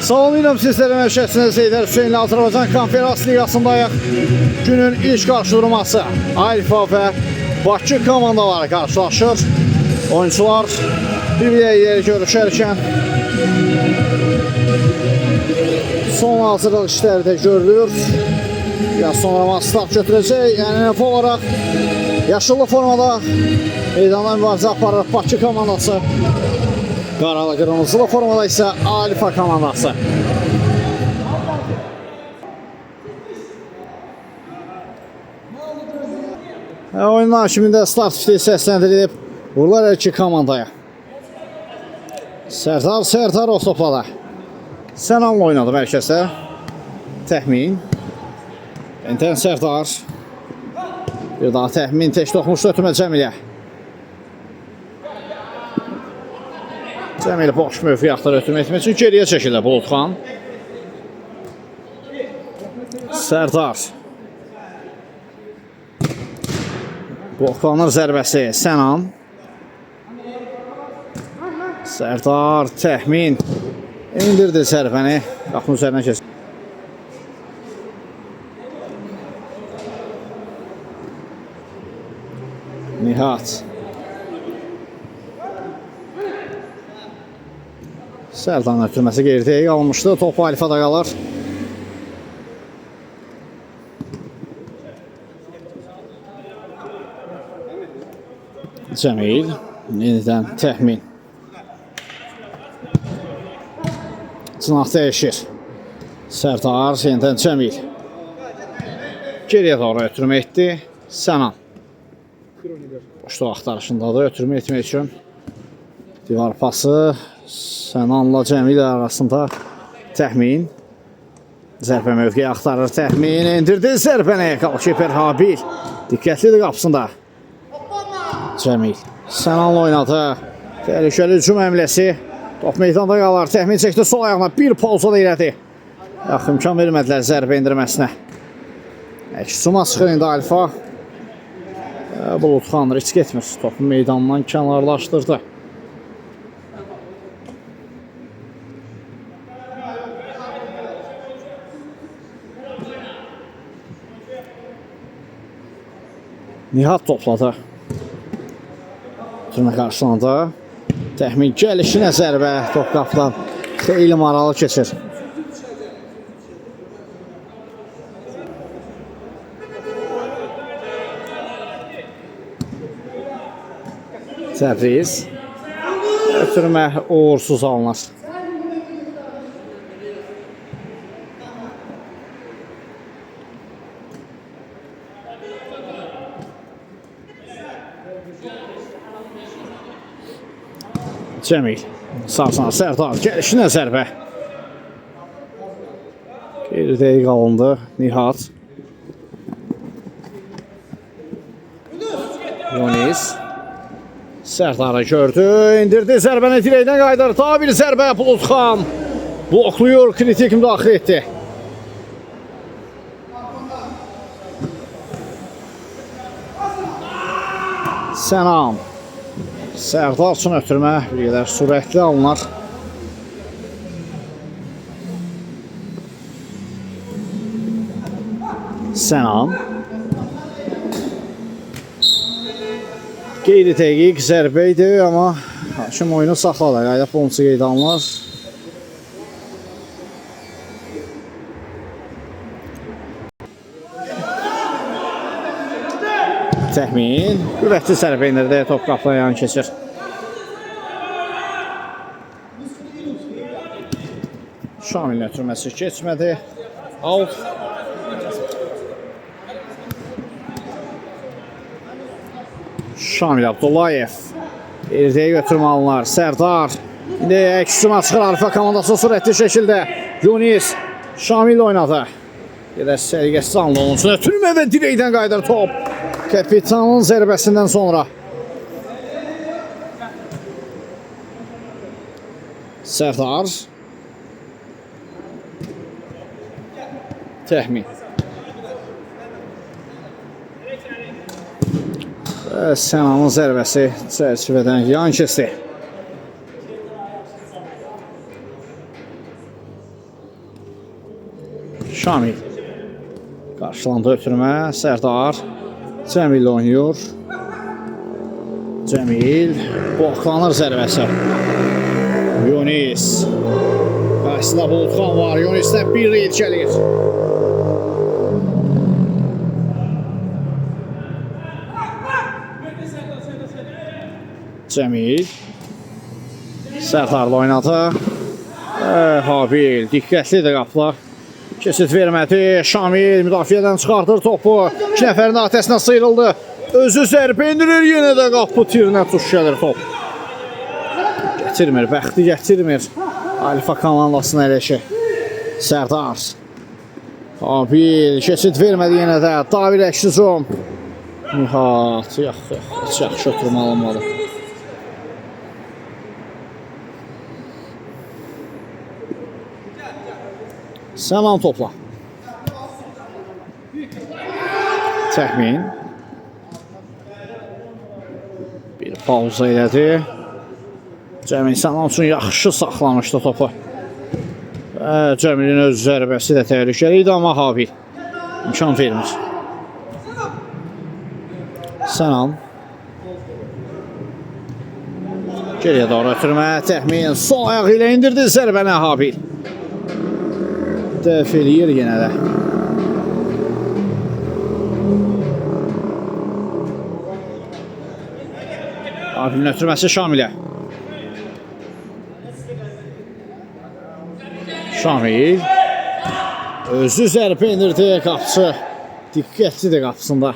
Salamlayıram sizlərə məşəqsiniz Heydər Hüseynli Azərbaycan Konferans Liqasındayıq. Günün ilk qarşıdurması Alfa və Bakı komandaları qarşılaşır. Oyuncular bir-birləri görüşərkən son hazırlıq işləri də görülür. Biraz sonra start götürəcək. Yəni nəfə olaraq yaşıllı formada meydana mübarizə aparır Bakı komandası. Qaralı qırmızılı formada isə Alfa komandası. Oyunun hakimində start fiti səsləndirilib. Vururlar hər iki komandaya. Sərdar o topladı. Sənanla oynadı mərkəzdə. Təxmin. Enten Sərdar. Bir daha təxmin tək toxmuşdu ötürmə Cəmilə. Cəmilə boş mövqi yaxdır ötürmə etmək üçün geriyə çəkirlər Bulutxan. Sərdar. Bulutxanın zərbəsi Sənan. Sərdar təxmin. İndirdi zərbəni. Qapının üzərinə keçir. Nihat. Sərdanın ötürməsi geriyə qalmışdı. Top Alfada qalır. Cəmil. Yenidən təxmin. Cınaq dəyişir. Sərdar, yenidən Cəmil. Geriyə doğru ötürmə etdi. Sənan. Boşluq axtarışındadır. Ötürmə etmək üçün. Divar pası. Sənanla Cəmil arasında təxmin. Zərbə mövqeyi axtarır. Təxmin indirdi zərbəni. Qalkiper Habil. Diqqətlidir qapısında. Cəmil. Sənanla oynadı. Təhlükəli hücum əmləsi. Top meydanda qalır. Təxmin çəkdi sol ayağına. Bir pauza da elədi. Yaxın imkan vermədilər zərbə indirməsinə. Əksuma çıxır indi Alfa. Bulutxan risk etmir. Topu meydandan kənarlaşdırdı. Nihat topladı. Türmə qarşılandı. Təxmin gəlişinə zərbə. Top qapıdan xeyli maralı keçir. Təbriz. Ötürmə uğursuz alınır. Cəmil. Sarsana Sərdar. Gəlişinə zərbə. Geridə qalındı. Nihat. Yonis. Sərdarı gördü, indirdi zərbəni dirəkdən qaydır. Daha bir zərbə Bulutxan blokluyur, kritik müdaxilə etdi. Sənan. Sərdar üçün ötürmə bir qədər sürətli alınır. Sənan. Qeyri dəqiq zərbə idi, amma hakim oyunu saxladı. Qayda bonus qeydə alınır. Təxmin. Qüvvətli zərbə indirdi. Top qapıdan yan keçir. Şamilin ötürməsi keçmədi. Out. Şamil Abdullayev. Erideyə götürmə alınır. Sərdar. İndi əksuma çıxır Alfa komandası sürətli şəkildə. Yunis. Şamil oynadı. Gedər səliqəsiz anlı olunsun. Ötürmə və dirəkdən qaydır top. Kapitanın zərbəsindən sonra. Sərdar. Təxmin. Sənanın zərbəsi çərçivədən yan keçdi. Şamil. Qarşılandı ötürmə. Sərdar. Cəmil oynayır. Cəmil. Bloklanır zərbəsi. Yunis. Qarşısında Bulutxan var. Yunis'dən bir reyd gəlir. Cəmil. Sərdarla oynadı. Habil. Diqqətlidir qapılar. Kesit vermədi. Şamil müdafiədən çıxardır topu. 2 nəfərin atəsinə sıyrıldı. Özü zərbə indirir. Yenə də qapı tirinə tuş gəlir top. Gətirmir. Bəxti gətirmir. Alfa komandasının eləşi. Sərdar. Habil. Kesit vermədi yenə də. Davir Əksizum. Nihat. Yaxşı oturma alınmalı. Səman topla. Təxmin. Bir pauza elədi. Cəmil Səman üçün yaxşı saxlamışdı topu. Cəmilin öz zərbəsi də təhlükəli idi, amma Habil imkan vermir. Sənan. Geriyə doğru ötürmə. Təxmin sol ayağı ilə indirdi zərbəni Habil. Dəf eləyir yenə də. Habilin ötürməsi Şamilə. Şamil. Özü zərbə indirdi qapısı. Diqqətlidir qapısında.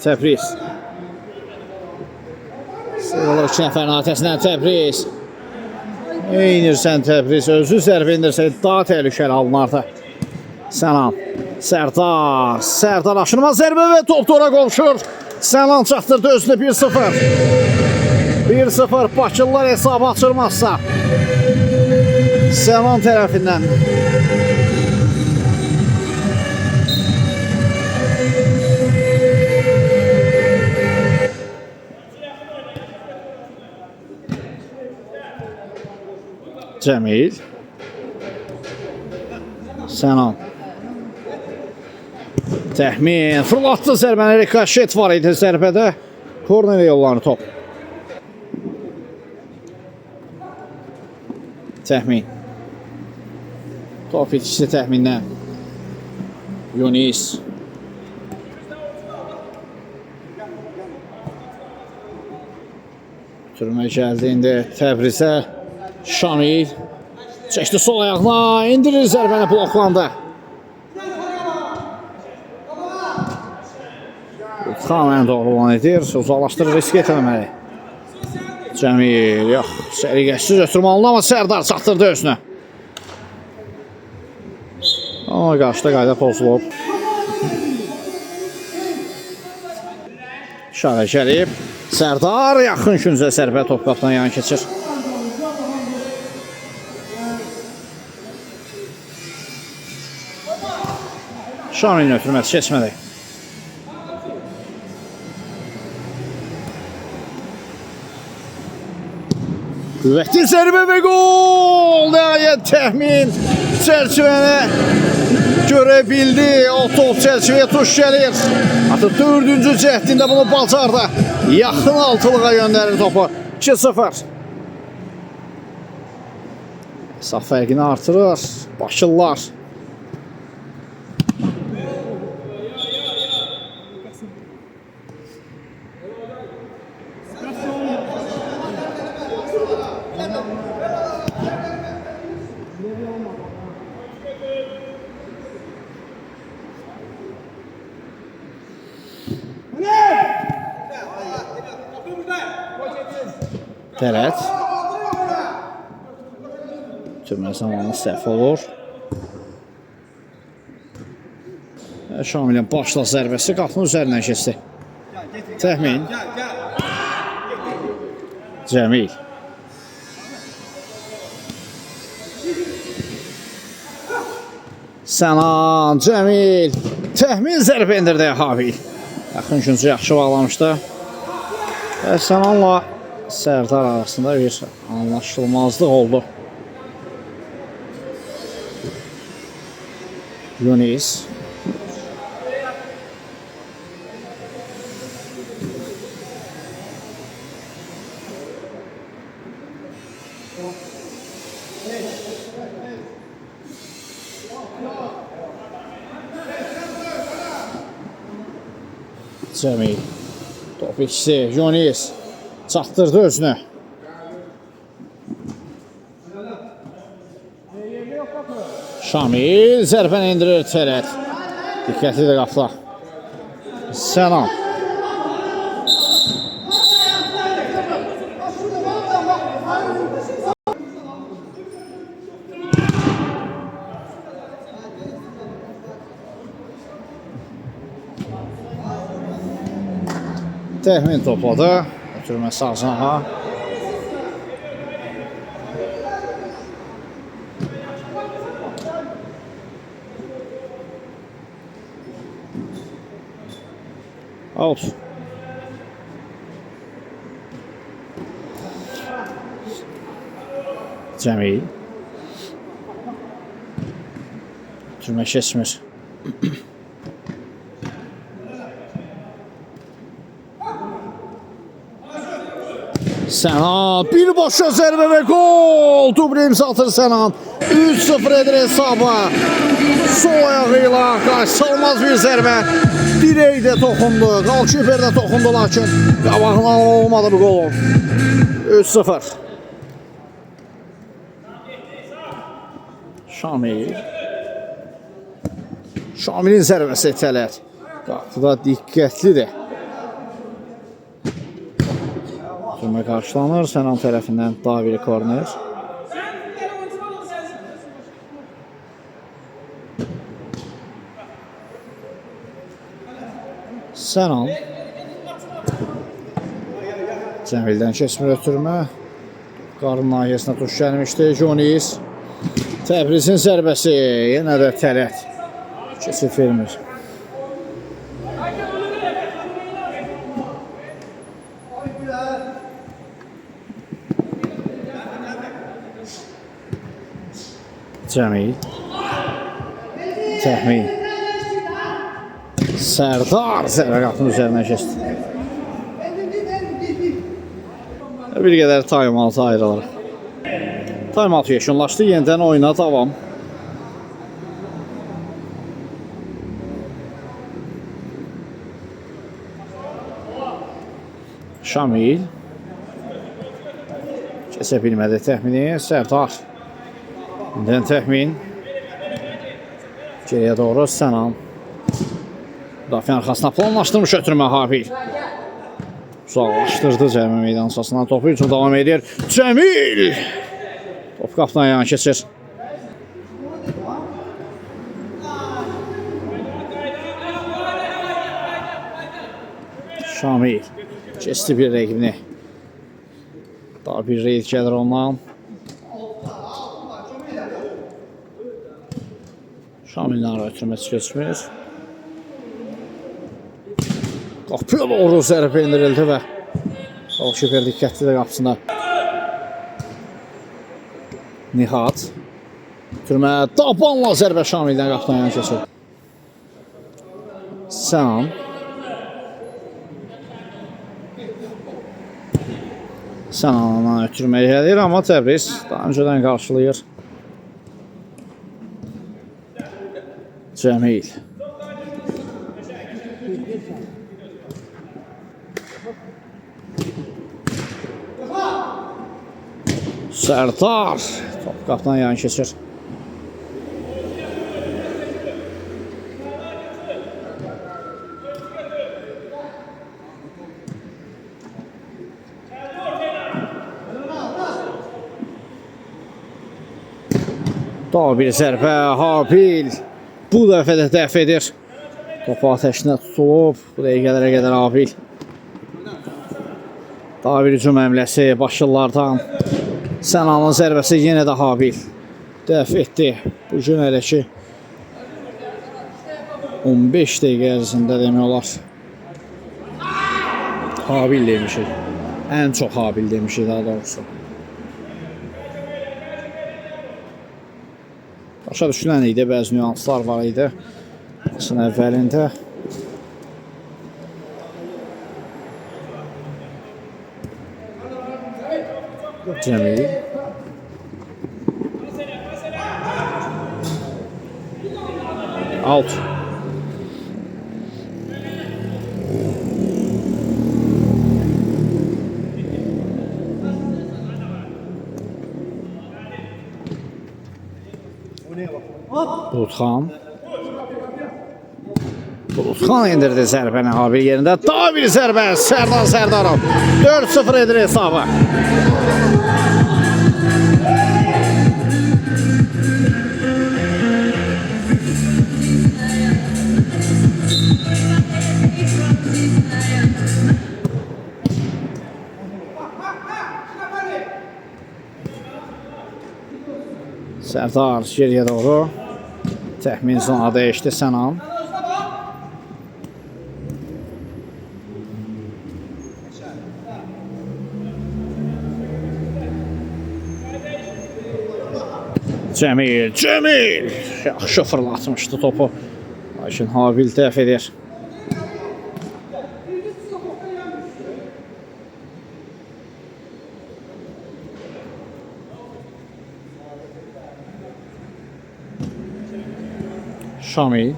Təbriz. Sıyrılır 2 nəfərin atəsindən Təbriz. İnirsən Təbriz, özü zərbə indirsək daha təhlükəli alınardı. Sənan, Sərdar, Sərdar aşırmaz zərbə və top tora qovuşur. Sənan çatdırdı özünü 1-0. 1-0 Bakılılar hesabı açılmazsa. Sənan tərəfindən. Cəmil. Sənan. Təxmin. Fırlatdı zərbəni. Rikoşet var idi zərbədə. Korner yollarını top. Təxmin. Top itkisi təxmindən. Yunis. Türmə gəldi indi Təbrizə. Şamil çəkdi sol ayağına, indirir zərbəni, bloklandı. Xan ən doğru olan edir, uzaqlaşdırır, risk etməməli. Cəmil, yox, səliqəsiz ötürməli, amma Sərdar çatdırdı özünü. Amma qarşıda qayda pozulub. Şara gəlib, Sərdar yaxın küncə zərbə top qapıdan yan keçir. Şamilin ötürməsi keçmədi. Qüvvətli zərbə və gol! Nəhayət təxmin çərçivəni görə bildi. O top çərçivəyə tuş gəlir. Artıq 4-cü cəhdində bunu bacardı. Yaxın altılığa göndərir topu. 2-0. Saf fərqini artırır. Bakılılar. Tərət. Türmə zamanı səhv olur. Şamilin başla zərbəsi qapının üzərindən keçdi. Təxmin. Cəmil. Sənan, Cəmil. Təxmin zərbə indirdi Habil. Yaxın küncü yaxşı bağlamışdı. Sənanla Sərdar arasında bir anlaşılmazlıq oldu. Yunis. Cemil. Top ikisi. Yunis. Çatdırdı özünü. Şamil zərbəni indirir Teret. Diqqətli də qapla. Sənan. Təxmin topladı. Ötürmə sağcanağa. Out. Cemil. Türmə keçmir. Sənan birbaşa zərbə və gol. Dubl imza atır Sənan. 3-0 edir hesabı. Sol ayağı ilə qaçılmaz bir zərbə. Dirək də toxundu. Qalkiper də toxundu, lakin qabağından olmadı bu gol. 3-0. Şamil. Şamilin zərbəsi Tələt. Qapıda diqqətlidir. Türmə qarşılanır. Sənan tərəfindən Daviri korner. Sənan. Cəmildən keçmir ötürmə. Qarın nahiyəsinə tuş gəlmişdi. Jonis. Təbrizin zərbəsi. Yenə də Tələt. Keçib vermir. Cəmil. Təxmin. Sərdar zərbə qapının üzərinə keçdi. Bir qədər time-out ayrılır. Time-out yekunlaşdı. Yenidən oyuna davam. Şamil. Kəsə bilmədi təxmini. Sərdar. Yenidən təxmin. Geriyə doğru Sənan. Müdafiə arxasına planlaşdırmış ötürmə Habil. Uzaqlaşdırdı cəmi meydan sahasından topu üçün davam edir. Cəmil! Top qapıdan yan keçir. Şamil. Keçdi bir rəqibini. Daha bir reyd gəlir ondan. Şamildən ötürməsi keçmir. Qapıya doğru zərbə indirildi və Qalkiper diqqətli də qapısına. Nihat. Türmə tabanla zərbə Şamildən qapıdan yan keçir. Sənan. Sənanla ötürməyə gəlir, amma Təbriz daha öncədən qarşılayır. Cəmil. Sərdar. Top qapıdan yan keçir. Daha bir zərbə Habil. Bu dəfə də dəf edir. Topu ateşinə tutulub. Bu dəqiqələrə qədər Habil. Daha bir hücum həmləsi başlılardan. Sənanın zərbəsi yenə də Habil. Dəf etdi. Bu gün hələ ki 15 dəqiqə ərzində demək olar. Habil demişik. Ən çox Habil demişik daha doğrusu. Başa düşülən idi, bəzi nüanslar var idi. Maçın əvvəlində. Cəmil. Out. Bulutxan. Bulutxan indirdi zərbəni Habil yerində. Daha bir zərbə Sərdar Sərdarov. 4-0 edir hesabı. Sərdar geriyə doğru. Təxmin zona dəyişdi Sənan. Cəmil. Yaxşı fırlatmışdı topu. Lakin Habil dəf edir. Şamil.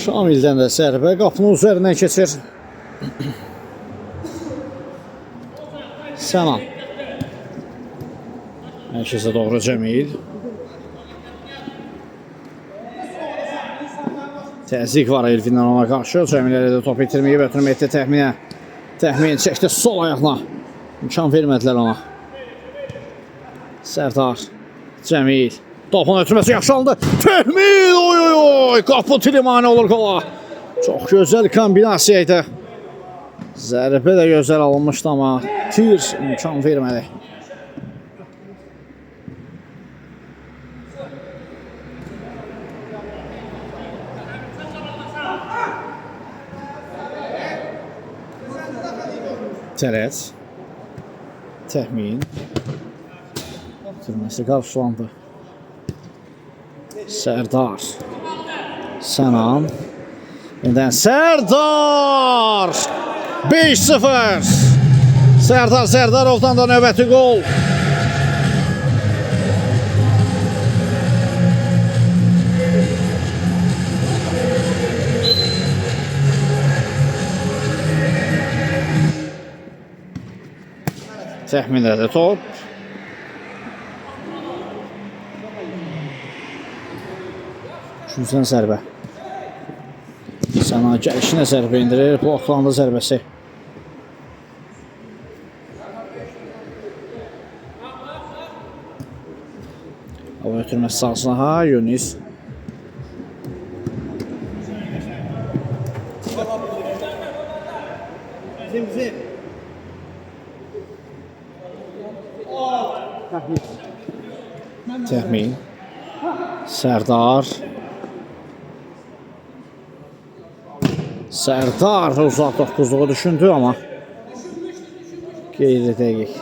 Şamildən də zərbə qapının üzərindən keçir. Sənan. Mərkəzə doğru Cəmil. Təzyiq var Elfindən ona qarşı. Cəmil elədi topu itirməyi götürmə etdi təxminə. Təxmin çəkdi sol ayaqla. İmkan vermədilər ona. Sərdar. Cəmil. Topun ötürməsi yaxşı alındı. Təxmin! Oy! Qapı Tilimani olur qola. Çox gözəl kombinasiya idi. Zərbə də gözəl alınmışdı amma tir imkan vermədi. Tərəz. Təxmin. Türməsi qarşılandı. Sərdar. Sənan. Yeniden Sərdar. 5-0. Sərdar Sərdarovdan da növbəti gol. Təxminlədi top. Üçüncüdən zərbə. Sənan gəlişinə zərbə indirir. Bloklandı zərbəsi. Hava ötürməsi sağsına. Yunis. Təxmin. Sərdar. Sərdar uzaq 9-luğu düşündü amma qeyri dəqiq.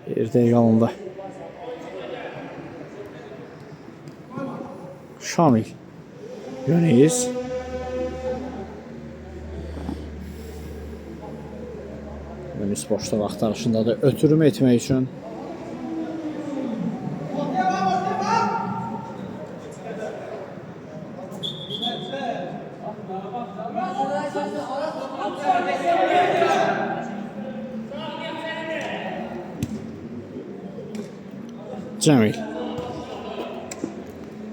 Bir dəqiq alındı. Şamil. Yunis. Yunis boşluq axtarışındadır. Ötürüm etmək üçün. Cəmil.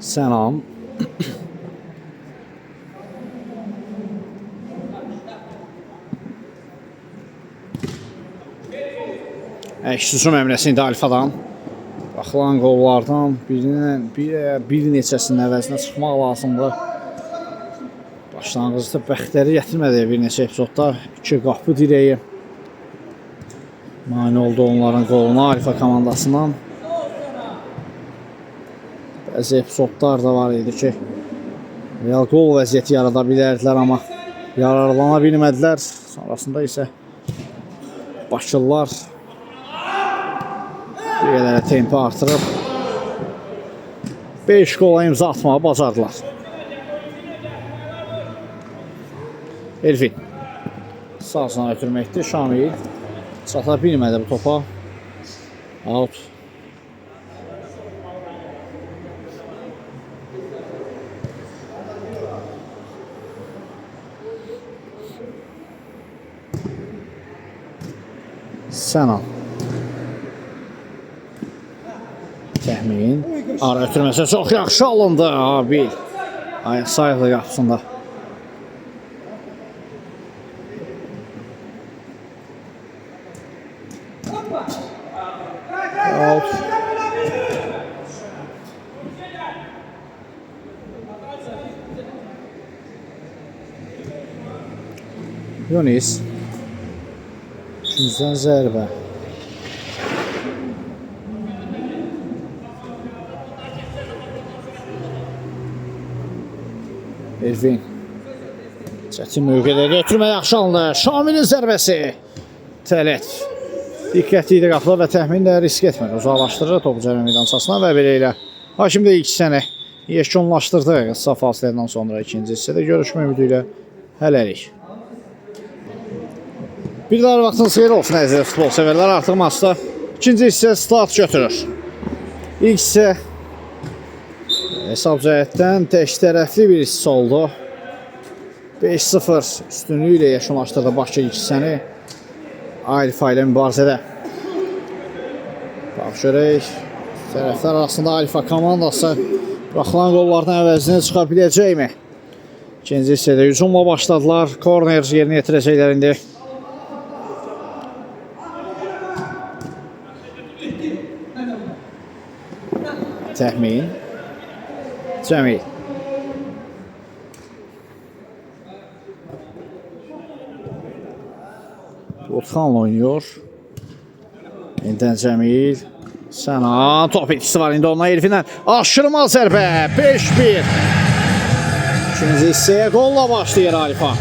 Sənan. Əks-hücum əmrəsində Alfadan. Baxılan qollardan bir neçəsinin əvəzinə çıxmaq lazımdır. Başlanğıcda bəxtləri gətirmədi bir neçə epizodda. 2 qapı direyi mane oldu onların qoluna Alfa komandasından. Bəzi epizodlar da var idi ki, Real qol vəziyyəti yarada bilərdilər, amma yararlana bilmədilər. Sonrasında isə Bakılılar bir qədər tempi artırıb 5 qola imza atmağı bacardılar. Elvin sağsına ötürməkdir. Şamil çata bilmədi bu topa. Out. Sənan. Təxmin. Ara ötürməsə çox yaxşı alındı. Abil. Ayaq sayıqlı qapısında. Out. Yunis. Üçüncüdən zərbə. Elvin. Çətin mövqedə götürmə yaxşı alındı. Şamilin zərbəsi. Tələt. Diqqətli idi qapıda və təxminlə risk etmədi. Uzaqlaşdırır topu cərimə meydançasına və belə ilə Hakim də ilk səni yekunlaşdırdı. Qısa fasilədən sonra ikinci hissədə görüşmə ümidi ilə hələlik. Bir daha vaxtınız xeyir olsun əziz futbol sevərlər. Artıq maçda ikinci hissə start götürür. İlk hissə hesab cəhətdən tək tərəfli bir hissə oldu. 5-0 üstünlüyü ilə yekunlaşdırdı Bakı ilk hissəni. Alfa ilə mübarizədə. Bax görək, tərəflər arasında Alfa komandası buraxılan qollardan əvəzinə çıxa biləcəkmi? İkinci hissədə hücumla başladılar. Korner yerinə yetirəcəklər indi. Təxmin. Cəmil. Utxanla oynuyor. İndən Cəmil. Sənan. Top etkisi var indi onunla Elfinlə. Aşırmaz zərbə. 5-1. İkinci hissəyə qolla başlayır Alfa.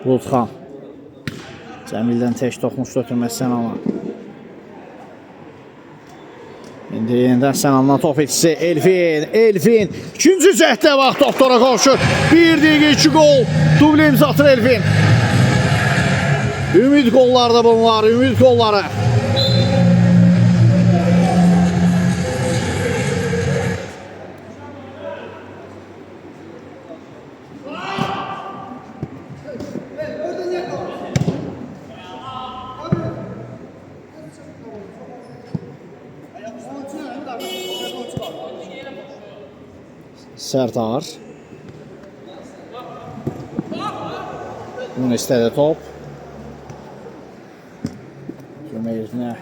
Bulutxan. Cəmildən tək toxmuş götürməz Sənana. İndi yenidən Sənandan top etkisi Elvin. Elvin. İkinci cəhdə vaxt doktora qovuşur. 1 dəqiqə 2 qol. Dublə imza atır Elvin. Ümid qolları da bunlar. Ümid qolları. Sərdar. Bunu istədi top. Kömək yerinə.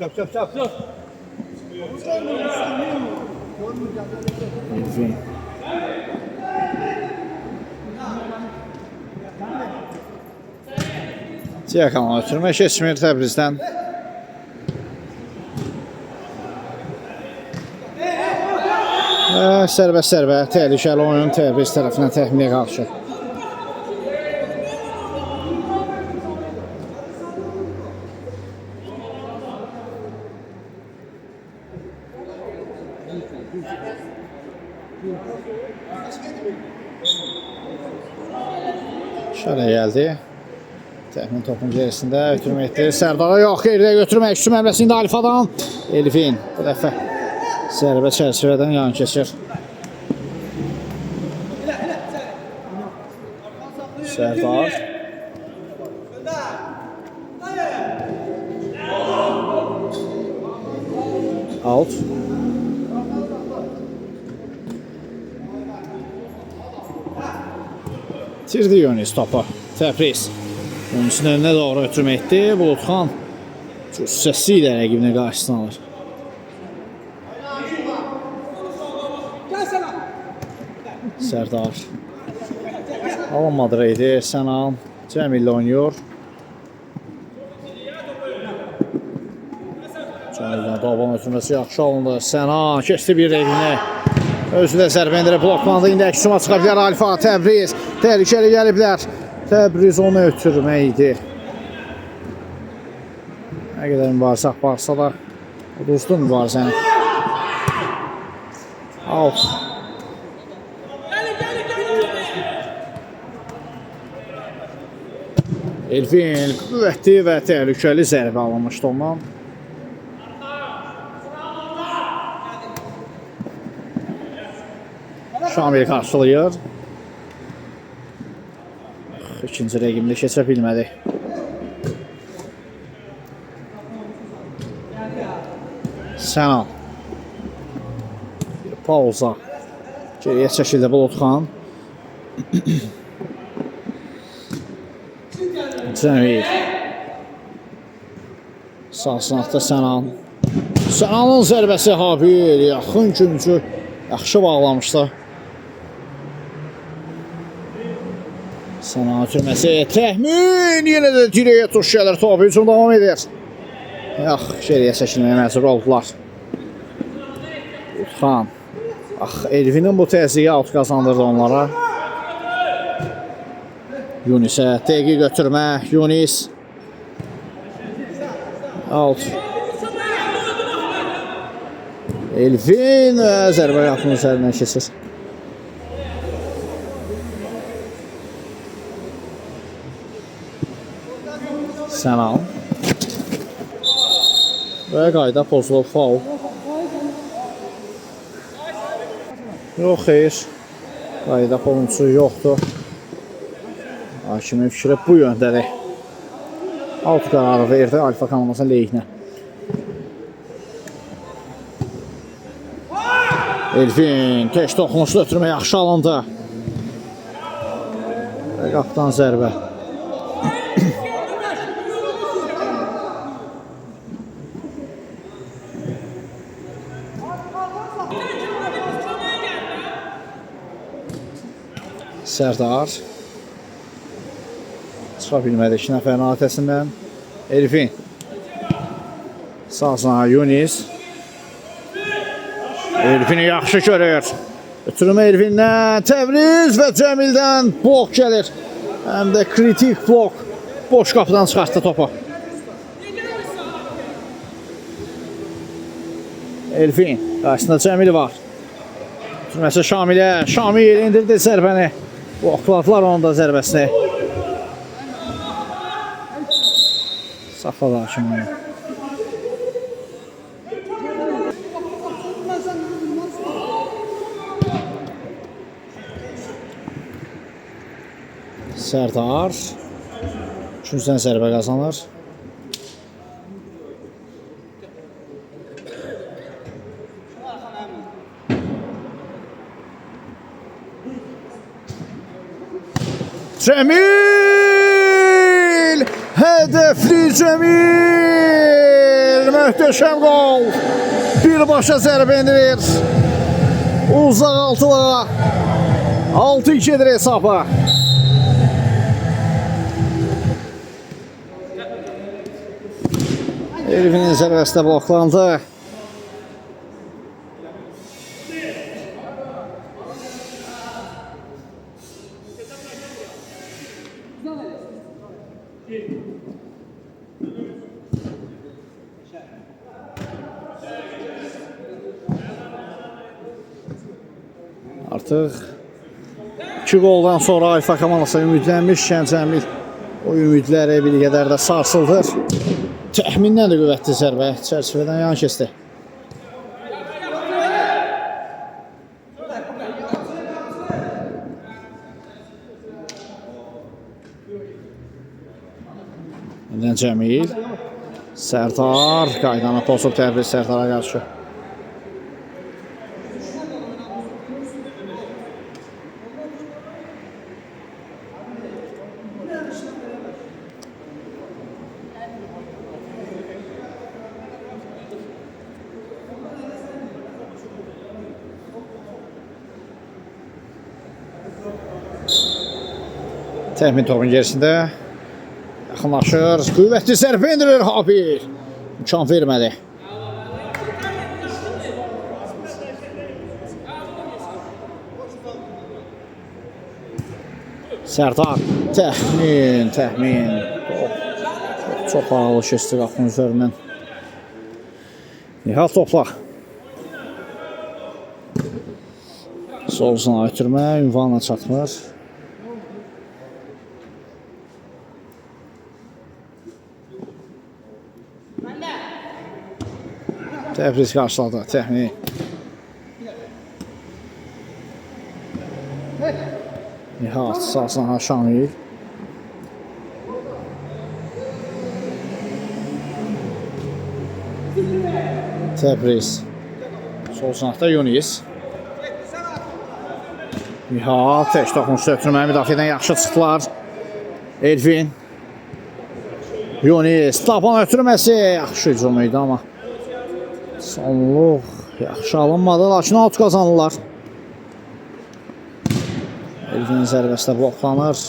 Çöp. Elvin. Tiyakanla ötürmə keçmir Təbrizdən. Sərbəst təhlükəli oyun Təbriz tərəfindən təxminə qarşı. Şöyle gəldi. Təxmin topun gerisində ötürməkdir. Sərdara yox, geridə götürmək üçün məmləsində Alfadan. Elvin bu dəfə zərbə çərçivədən yan keçir. Sərdar. Out. Tirdi Yunis topu. Təbriz. Yunisin önünə doğru ötürməkdi. Bulutxan cüssəsi ilə rəqibini qarşısına alır. Sərdar. Alınmadı reydi. Sənan Cəmillə oynayır. Cəmildən davam ötürməsi yaxşı alındı. Sənan keçdi bir reydini. Özü də zərbə endirib bloklandı. İndi əksuma çıxa bilər Alfa. Təbriz. Təhlükəli gəliblər. Təbriz onu ötürməkdir. Nə qədər mübarizə varsa da uduzdu mübarizəni. Out. Elvin qüvvətli və təhlükəli zərbə alınmışdı ondan. Şamil qarşılayır. İkinci rəqimdə keçə bilmədi. Sənan. Bir pauza. Geriyə çəkildi Bulutxan. Cəmil. Sağ sınaqda Sənan. Sənanın zərbəsi Habil. Yaxın güncü yaxşı bağlamışdı. Sənan ötürməsi. Təxmin. Yenə də dirəyə tuş gəlir. Top hücum davam edir. Yox, geriyə çəkilməyə məcbur oldular. Bulutxan. Elvinin bu təzyiqi out qazandırdı onlara. Yunisə dəqiq götürmə. Yunis. Out. Elvin zərbə yaxın üzərindən keçir. Sənan. Və qayda pozulub faul. Yox, xeyr. Qayda pozuntusu yoxdur. Hakimin fikri bu yöndədir. Out qərarı verdi Alfa komandasının lehinə. Elvin tək toxunuşda ötürmə yaxşı alındı. Və qapdan zərbə. Sərdar. Çıxa bilmədi 2 nəfərin atəsindən. Elvin. Sağsına Yunis. Elvini yaxşı görür. Ötürmə Elvindən. Təbriz və Cəmildən blok gəlir. Həm də kritik blok. Boş qapıdan çıxartdı topu. Elvin. Qarşısında Cəmil var. Ötürməsi Şamilə. Şamil indirdi zərbəni. Blokladılar onun da zərbəsini. Saxladı hakim onu. Sərdar. Üçüncüdən zərbə qazanır. Cəmil! Hədəfli Cəmil! Möhtəşəm qol! Birbaşa zərbə endirir. Uzaq altılara. 6-2-dir hesabı. Elvinin zərbəsi də bloklandı. Artıq 2 qoldan sonra Alfa komandası ümidlənmişkən Cəmil o ümidləri bir qədər də sarsıldır. Təxmindən də qüvvətli zərbə çərçivədən yan keçdi. İndən Cəmil. Sərdar qaydanı pozub Təbriz Sərdara qarşı. Təxmin topun gerisində. Yaxınlaşır. Qüvvətli zərbə endirir Habil. İmkan vermədi. Sərdar. Təxmin. Çox ağlı keçdi qapının üzərindən. Nihal topla. Sol sınava ötürmə, ünvanla çatmır. Təbriz qarşıladı, təxmin. Nihat, sağ sınava Şamil. Təbriz. Sol sınavda Yunis. Nihat, tək toxunuşda ötürməyə müdafiədən yaxşı çıxdılar. Elvin. Yunis, tapan ötürməsi. Yaxşı hücum idi amma sonluq yaxşı alınmadı, lakin out qazanırlar. Elvin zərbəsi də bloklanır.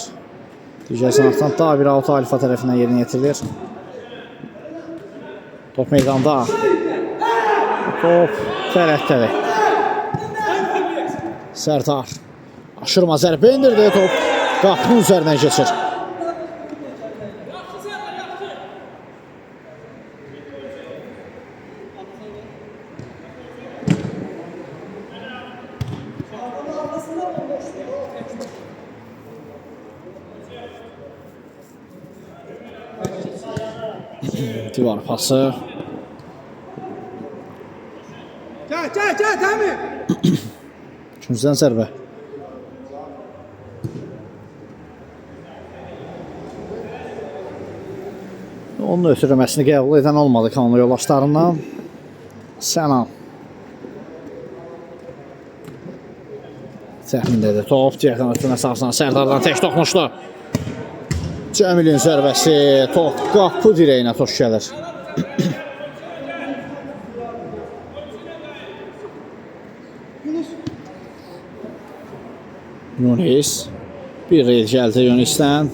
Digər sınavdan daha bir out Alfa tərəfindən yerinə yetirilir. Top meydanda. Top tərəfdədir. Sərdar. Aşırma zərbə indirdi, top qapının üzərindən keçir. Divar pası. Üçüncüdən zərbə. Onun ötürülməsini qəbul edən olmadı kanun yoldaşlarından. Sənan. Təxmindədir. Top cəhdən ötürülməsi arasından Sərdardan tək toxunuşdu. Cəmilin zərbəsi. Top qapı dirəyinə toş gəlir. Yunis. Bir reyd gəldi Yunis'dən.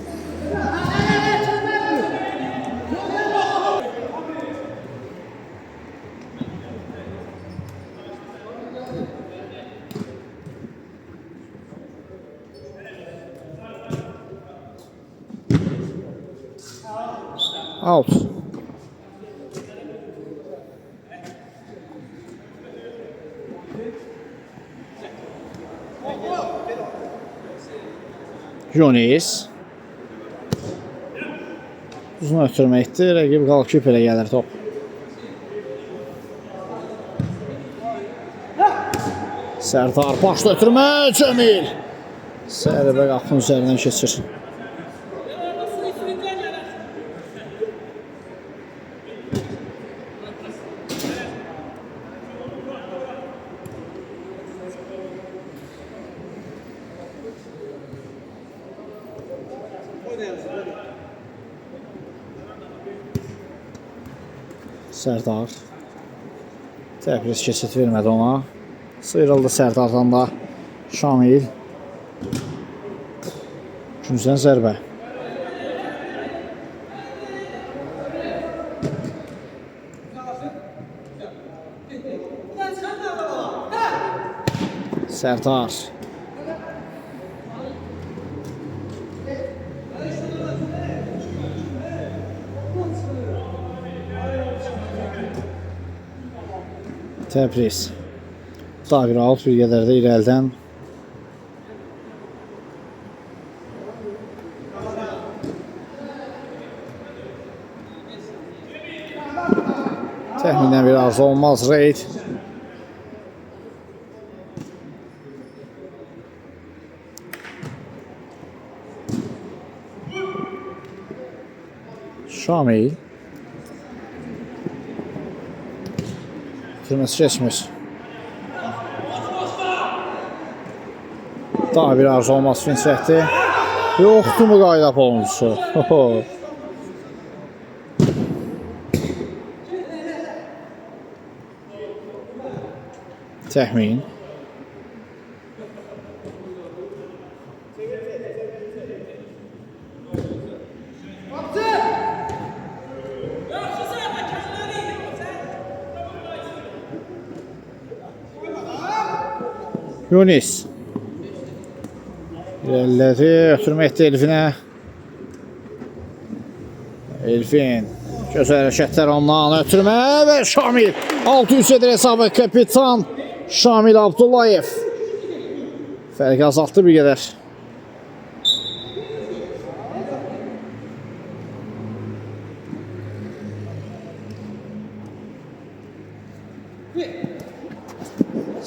Out. Yunis. Uzun ötürməkdir. Rəqib qalqıb elə gəlir top. Sərdar başda ötürmə. Cəmil. Sərbə qapının üzərindən keçir. Sərdar. Təbriz keçid vermədi ona. Sıyrıldı Sərdardan da Şamil. Üçüncüdən zərbə. Sərdar. Təbriz. Daha bir out, bir qədər də irəlidən. Təxminən bir arzu olmaz reyd. Şamil. Kırmızı geçmiş. Daha bir arzu olmaz finsəkdir. Yoxdur mu qayda oyuncusu? Təxmin. Yunis. İlerlədi, ötürmə etdi Elfinə. Elfin. Gözəl hərəkətlər ondan ötürmə və Şamil. 6-3 edir hesabı kapitan Şamil Abdullayev. Fərqi azaltdı bir qədər.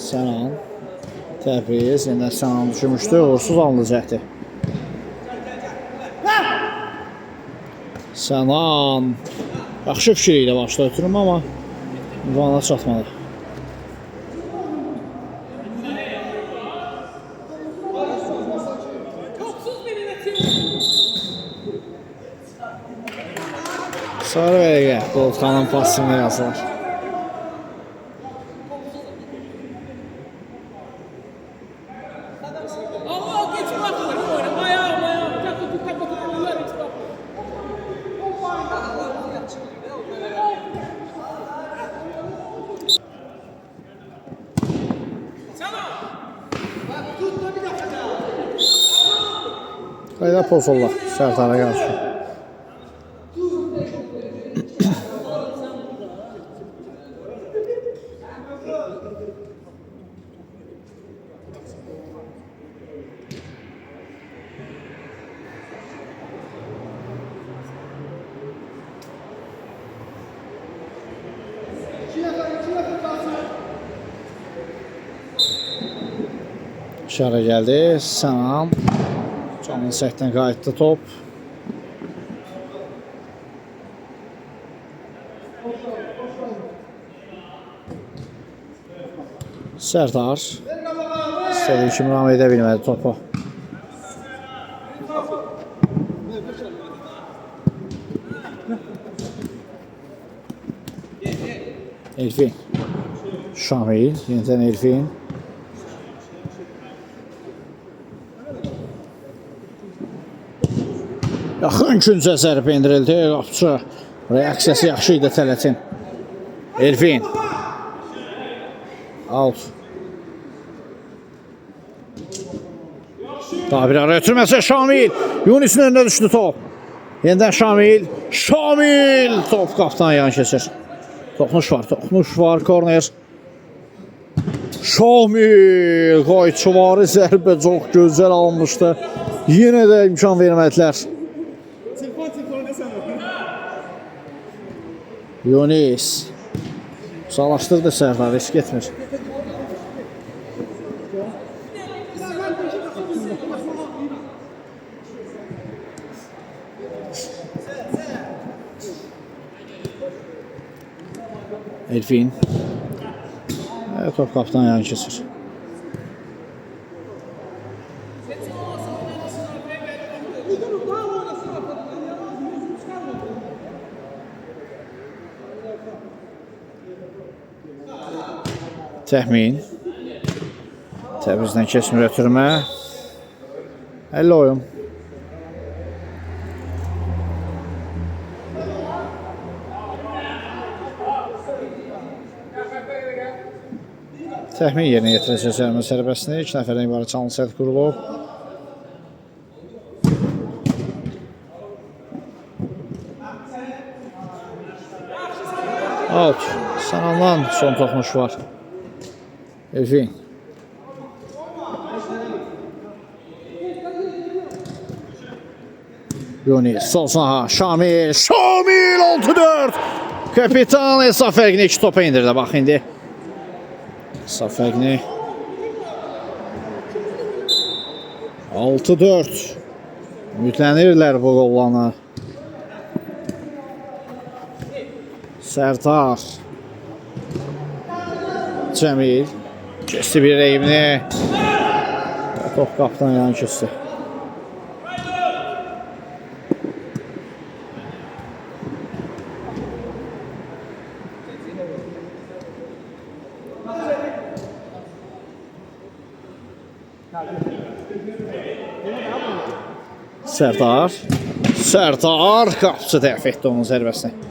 Sənan. Təbriz. Yenə Sənan düşmüşdü. Uğursuz alınacaqdı. Sənan. Yaxşı fikri ilə başda ötürüm amma ünvana çatmadı. Sarı vərəqə. Boltxanın pasını yazılar. Qayda pozurlar Sərtara qarşı. İşarə gəldi. Sənan. Canın səhvdən qayıtdı top. Sərdar. İstədiyi kimi ram edə bilmədi topu. Elfin. Şamil. Yenidən Elfin. Yaxın küncə zərbə indirildi. Qapıcı reaksiyası yaxşı idi Tələtin. Elfin. Out. Daha bir ara ötürməsə Şamil. Yunisin önünə düşdü top. Yenidən Şamil. Şamil. Top qapdan yan keçir. Toxunuş var. Toxunuş var. Korner. Şamil. Qayçıvarı zərbə çox gözəl alınmışdı. Yenə də imkan vermədilər. Yunis. Uzaqlaşdırdı Sərdar, risk etmir. Elfin. Top qapdan yan keçir. Təxmin. Təbrizdən keçmir ötürmə. 50 oyun. Təxmin yerinə yetirəcək cərimə sərbəstini. 2 nəfərdən ibarət çalın səhv qurulub. Out. Sənandan son toxunuş var. Elfin. Yunis. Sol saha. Şamil. Şamil 6-4. Kapitan hesab fərqini 2 topa indirdi. Bax indi. Hesab fərqini 6-4. Ümitlənirlər bu qollanı. Sərdar. Cəmil. Keçdi bir reyimini. Top qapdan yan keçdi. Sərdar. Sərdar qapıcı dəf etdi onun zərbəsini.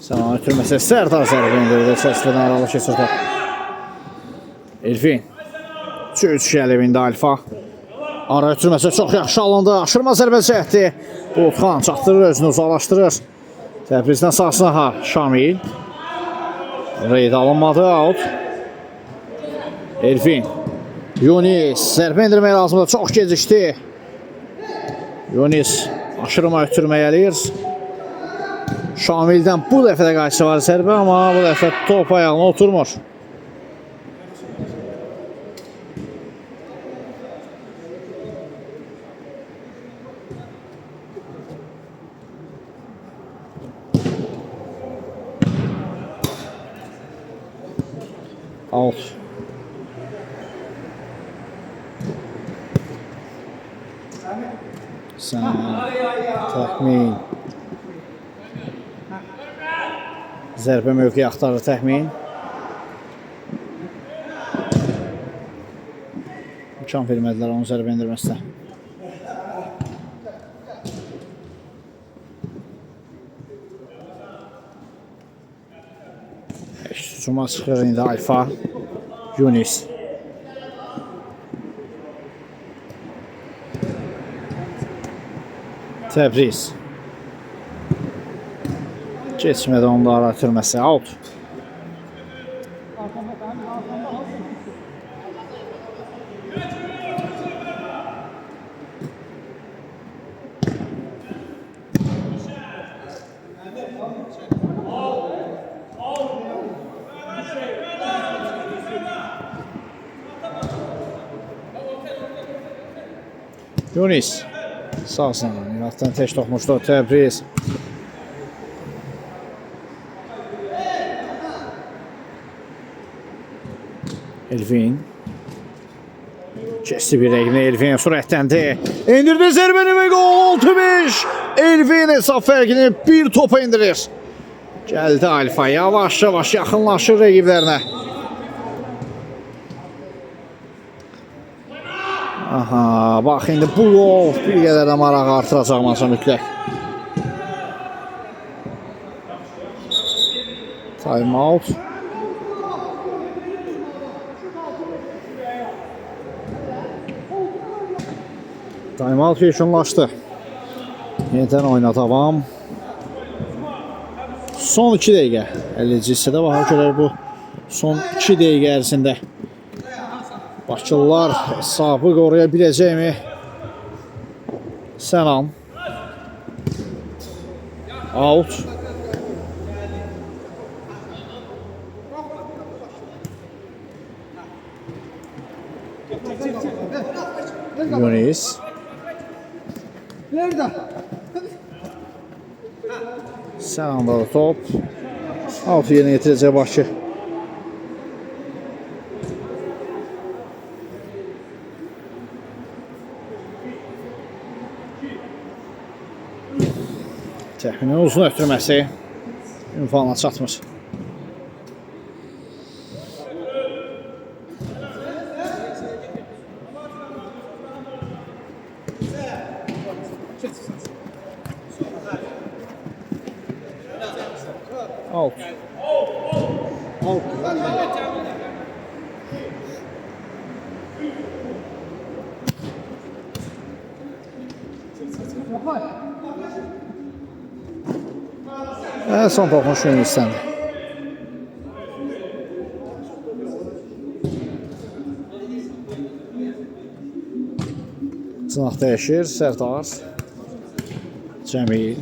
Sənan ötürməsə Sərdar zərbə indirdi. Səslidən aralı keçir top. Elfin. 3 gəlib indi Alfa. Ara ötürməsə çox yaxşı alındı. Aşırma zərbə çəkdi. Buludxan çatdırır, özünü uzaqlaşdırır. Təbrizdən sahasına Şamil. Reyd alınmadı, out. Elfin. Yunis zərbə indirmək lazımdır. Çox gecikdi. Yunis aşırma ötürməyə eləyir. Şamildən bu dəfə də qaysı var zərbə, amma bu dəfə top ayağına oturmur. Out. Sən təxmin. Zərbə mövqeyi axtarır təxmin. İmkan vermədilər onu zərbə indirməsinə. Hücuma çıxır indi Alfa. Yunis. Təbriz. Geçmədə onlara ötürməsi, out. Yunis. Sağ sana. Milatdan tək toxmuşdu Təbriz. Elvin. Kesti bir rəqibini Elvin sürətləndi. İndirdi zərbəni və gol 6-5. Elvin hesab fərqini bir topa indirir. Gəldi Alfa. Yavaş-yavaş yaxınlaşır rəqiblərinə. Aha, bax indi bu gol bir qədər də maraq artıracaq maça mütləq. Time out. Time out yekunlaşdı. Yenidən oyuna davam. Son 2 dəqiqə. 50-ci hissədə baxaq görək bu son 2 dəqiqə ərzində Bakılılar hesabı qoruya biləcəkmi? Sənan. Out. Yunis. Sənanda da top. Out yerinə yetirəcək Bakı. Təxminən uzun ötürməsi ünvanına çatmır. Out. Son toxunuş Yunis'dən. Cınaq dəyişir, Sərdar. Cəmil.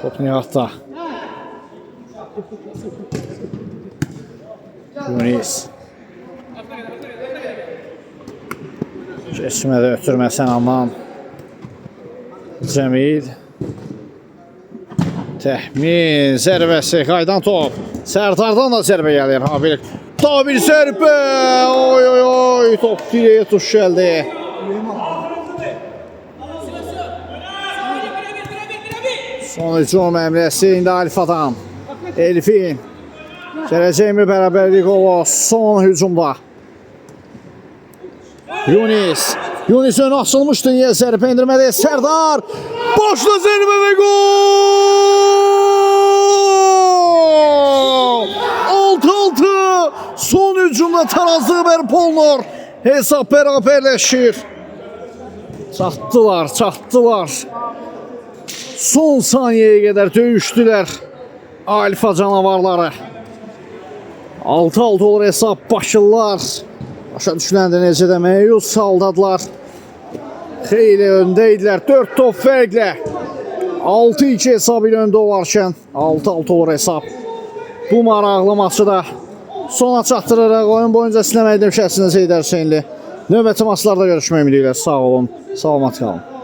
Top Nihatda. Yunis. Keçmədə ötürmə Sənandan. Cəmil. Təxmin zərbəsi, qaydan top. Sərdardan da zərbə gəlir. Tabil zərbə. Oy oy oy. Top direğe tuş gəldi. Son hücum əmrəsi indi Alfadan. Elfin. Gələcəkmi bərabərlik ola son hücumda. Yunis. Yunis önü açılmışdı. Niye zərbə endirmədi? Sərdar başla zərbə və gol! 6-6 son hücumda tarazı bərpa olunur. Hesab bərabərləşir. Çatdılar. Son saniyəyə qədər döyüşdülər Alfa canavarları. 6-6 olur hesab. Bakılılar başa düşüləndə necə də məyus saldadılar. Xeyli öndəydilər. 4 top fərqlə 6-2 hesab ilə öndə olarkən 6-6 olur hesab. Bu maraqlı maçı da sona çatdırırıq. Oyun boyunca sinəməkdən şəhsiniz Heydər Hüseynli. Növbəti maçlarda görüşmək ümidi ilə. Sağ olun, salamat qalın.